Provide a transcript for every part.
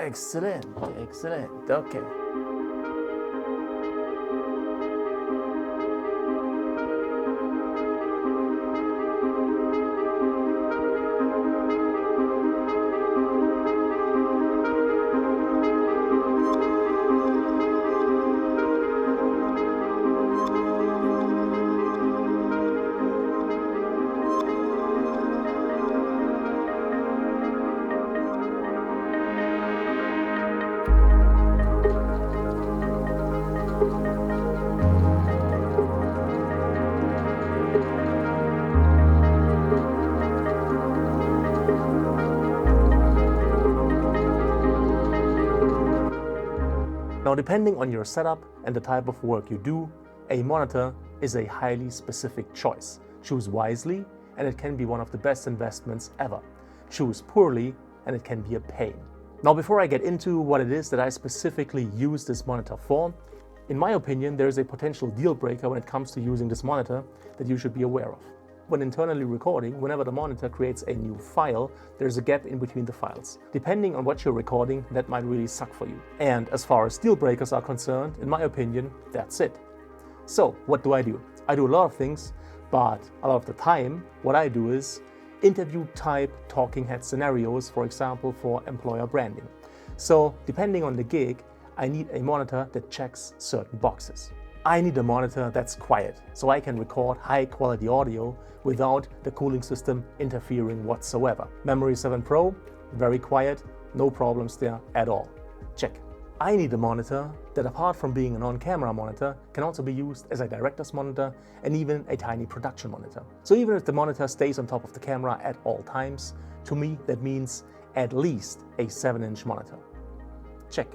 Excellent, excellent, okay. Now, depending on your setup and the type of work you do, a monitor is a highly specific choice. Choose wisely and it can be one of the best investments ever. Choose poorly and it can be a pain. Now, before I get into what it is that I specifically use this monitor for, in my opinion, there is a potential deal breaker when it comes to using this monitor that you should be aware of. When internally recording, whenever the monitor creates a new file, there's a gap in between the files. Depending on what you're recording, that might really suck for you. And as far as deal breakers are concerned, in my opinion, that's it. So what do? I do a lot of things, but a lot of the time, what I do is interview type talking head scenarios, for example, for employer branding. So depending on the gig, I need a monitor that checks certain boxes. I need a monitor that's quiet, so I can record high quality audio without the cooling system interfering whatsoever. Memory 7 Pro, very quiet, no problems there at all. Check. I need a monitor that, apart from being an on-camera monitor, can also be used as a director's monitor and even a tiny production monitor. So even if the monitor stays on top of the camera at all times, to me that means at least a 7-inch monitor. Check.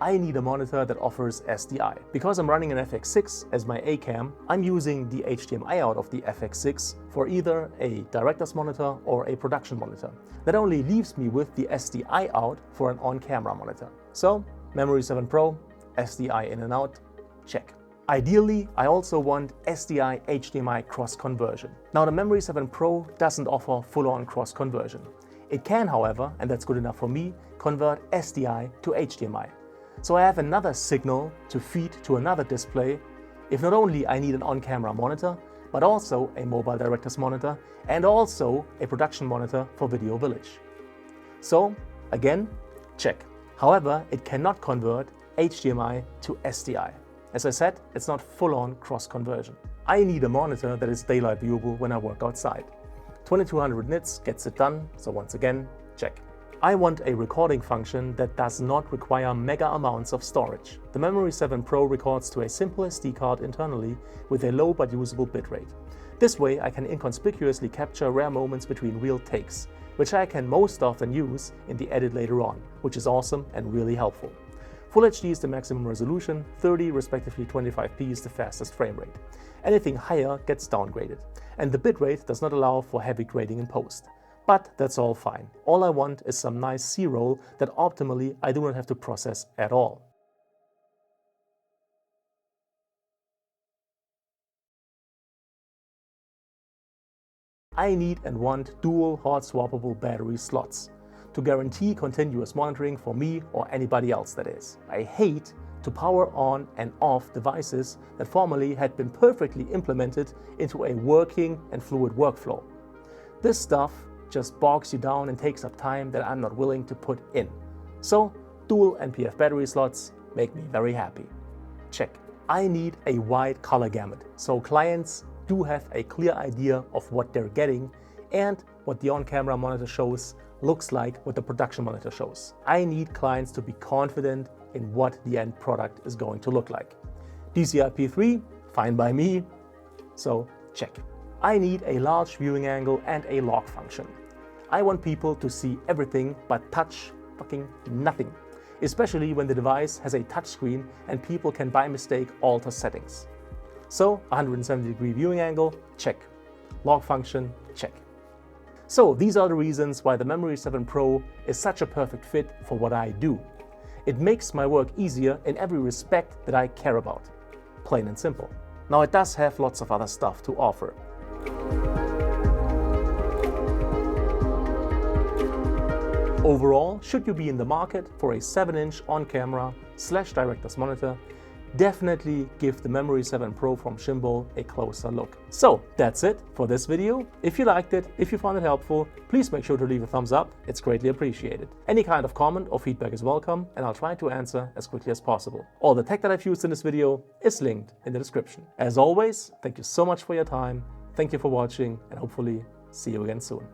I need a monitor that offers SDI. Because I'm running an FX6 as my A-cam, I'm using the HDMI out of the FX6 for either a director's monitor or a production monitor. That only leaves me with the SDI out for an on-camera monitor. So, Memory 7 Pro, SDI in and out, check. Ideally, I also want SDI HDMI cross conversion. Now, the Memory 7 Pro doesn't offer full-on cross conversion. It can, however, and that's good enough for me, convert SDI to HDMI. So I have another signal to feed to another display if not only I need an on-camera monitor, but also a mobile director's monitor and also a production monitor for Video Village. So again, check. However, it cannot convert HDMI to SDI. As I said, it's not full-on cross conversion. I need a monitor that is daylight viewable when I work outside. 2200 nits gets it done, so once again, check. I want a recording function that does not require mega amounts of storage. The Memory 7 Pro records to a simple SD card internally with a low but usable bitrate. This way I can inconspicuously capture rare moments between real takes, which I can most often use in the edit later on, which is awesome and really helpful. Full HD is the maximum resolution, 30 respectively 25p is the fastest frame rate. Anything higher gets downgraded, and the bitrate does not allow for heavy grading in post. But that's all fine. All I want is some nice C-roll that optimally I do not have to process at all. I need and want dual hot swappable battery slots to guarantee continuous monitoring for me or anybody else, that is. I hate to power on and off devices that formerly had been perfectly implemented into a working and fluid workflow. This stuff just bogs you down and takes up time that I'm not willing to put in. So, dual NPF battery slots make me very happy. Check. I need a wide color gamut, so clients do have a clear idea of what they're getting and what the on-camera monitor shows looks like what the production monitor shows. I need clients to be confident in what the end product is going to look like. DCI-P3, fine by me, so check. I need a large viewing angle and a log function. I want people to see everything but touch fucking nothing, especially when the device has a touchscreen and people can by mistake alter settings. So 170-degree viewing angle, check. Log function, check. So these are the reasons why the Memory 7 Pro is such a perfect fit for what I do. It makes my work easier in every respect that I care about. Plain and simple. Now it does have lots of other stuff to offer. Overall, should you be in the market for a 7-inch on-camera / director's monitor, definitely give the Memory 7 Pro from Shimbol a closer look. So that's it for this video. If you liked it, if you found it helpful, please make sure to leave a thumbs up. It's greatly appreciated. Any kind of comment or feedback is welcome, and I'll try to answer as quickly as possible. All the tech that I've used in this video is linked in the description. As always, thank you so much for your time. Thank you for watching, and hopefully see you again soon.